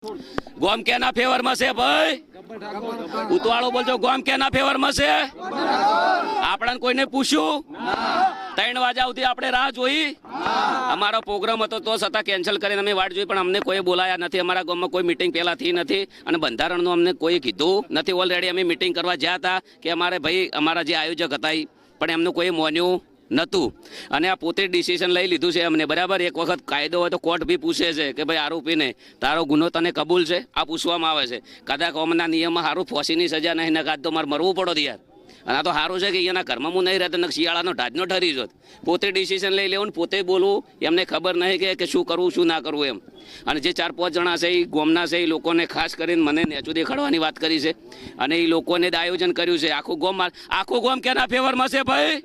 ગોમ કેના ફેવરમાં છે ભાઈ? ઉતવાળો બોલજો, ગોમ કેના ફેવરમાં છે? આપણને કોઈને પૂછ્યું? 3 વાગ્યા સુધી આપણે રાહ જોઈ. અમારો પ્રોગ્રામ હતો તો છતાં કેન્સલ કરીને અમે વાટ જોઈ, પણ અમને કોઈ બોલાયા નથી. અમારા ગામમાં કોઈ મિટિંગ પહેલા થઈ નથી અને બંધારણનું અમને કોઈ કીધું નથી. ઓલરેડી અમે મિટિંગ કરવા જ્યાં હતા કે અમારે ભાઈ અમારા જે આયોજક હતા પણ એમનું કોઈ માન્યું નહોતું અને આ પોતે ડિસિઝન લઈ લીધું છે અમને. બરાબર, એક વખત કાયદો હોય તો કોર્ટ બી પૂછે છે કે ભાઈ આરોપીને તારો ગુનો તને કબૂલ છે? આ પૂછવામાં આવે છે. કદાચ કોમના નિયમમાં સારું ફાંસીની સજા નહીં ને કાં તો મારે મરવું પડો યાર. અને આ તો સારું છે કે એના ઘરમાં હું નહીં રહેતો ને શિયાળાનો ઢાજનો ઠરી જોત. પોતે ડિસિઝન લઈ લેવું, પોતે બોલવું, એમને ખબર નહીં કે શું કરવું શું ના કરવું એમ. અને જે 4-5 જણા છે એ ગોમના છે, એ લોકોને ખાસ કરીને મને નેચું દેખાડવાની વાત કરી છે અને એ લોકોને આયોજન કર્યું છે. આખું ગોમ કેના ફેવરમાં છે ભાઈ?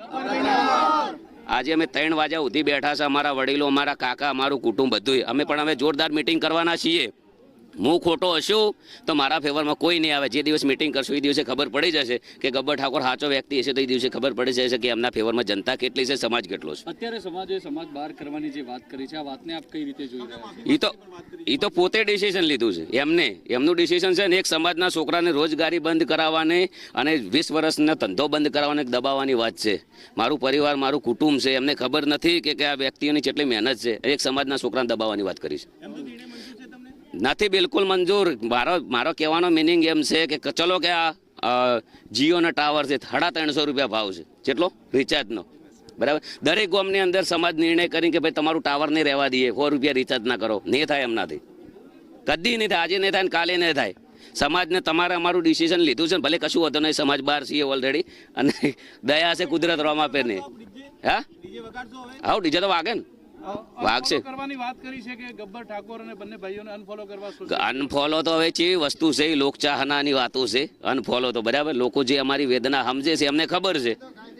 આજે અમે 3 વાગ્યા સુધી બેઠા છે. અમારા વડીલો, અમારા કાકા, અમારું કુટુંબ બધું. અમે પણ હવે જોરદાર મિટિંગ કરવાના છીએ. હું ખોટો હશું તો મારા ફેવરમાં કોઈ નહીં આવે. જે દિવસ મિટિંગ કરશું એ દિવસે ખબર પડી જશે કે ગબ્બર ઠાકોર સાચો વ્યક્તિ હશે તો એ દિવસે ખબર પડી જશે કે એમના ફેવરમાં જનતા કેટલી છે, સમાજ કેટલો છે. અત્યારે સમાજ બહાર કરવાની જે વાત કરી છે, આ વાતને આપ કઈ રીતે જોઈ રહ્યા છો? એ તો પોતે ડિસિઝન લીધું છે એમનું ડિસિઝન છે ને. એક સમાજના છોકરાને રોજગારી બંધ કરાવવાની અને 20 વર્ષનો ધંધો બંધ કરાવવાનો દબાવવાની વાત છે. મારું પરિવાર, મારું કુટુંબ છે, એમને ખબર નથી કે આ વ્યક્તિઓની કેટલી મહેનત છે. એક સમાજના છોકરાને દબાવવાની વાત કરી છે. નથી બિલકુલ મંજૂર. મારો કહેવાનો મિનિંગ એમ છે કે ચલો કે આ જીઓનો ટાવર છે, 350 રૂપિયા ભાવ છે. કેટલો રિચાર્જનો? બરાબર, દરેક ગામની અંદર સમાજ નિર્ણય કરી કે ભાઈ તમારું ટાવર નહીં રહેવા દઈએ, 100 રૂપિયા રિચાર્જ ના કરો. નહીં થાય એમનાથી, કદી નહીં થાય. આજે નહીં થાય ને કાલે નહીં થાય. સમાજને તમારે અમારું ડિસિઝન લીધું છે, ભલે કશું વધુ નહીં. સમાજ બહાર છીએ ઓલરેડી અને દયા છે કુદરત રોમા પે ને. હા આવું ડીજે તો વાગે ને, વાગશે. કરવાની વાત કરી છે કે ગબ્બર ઠાકોર અને બંને ભાઈઓને અનફોલો કરવા. અનફોલો તો હવે કેવી વસ્તુ છે, એ લોકચાહનાની વાતો છે. અનફોલો તો બરાબર, લોકો જે અમારી વેદના સમજે છે એમને ખબર છે.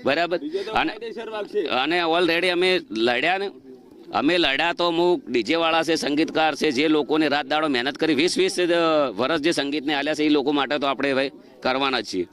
બરાબર, અને ઓલરેડી અમે લડ્યા તો અમુક ડીજે વાળા છે, સંગીતકાર છે, જે લોકોને રાત દાડો મહેનત કરી 20 વર્ષ જે સંગીતને આલ્યા છે એ લોકો માટે તો આપણે હવે કરવાના જ છીએ.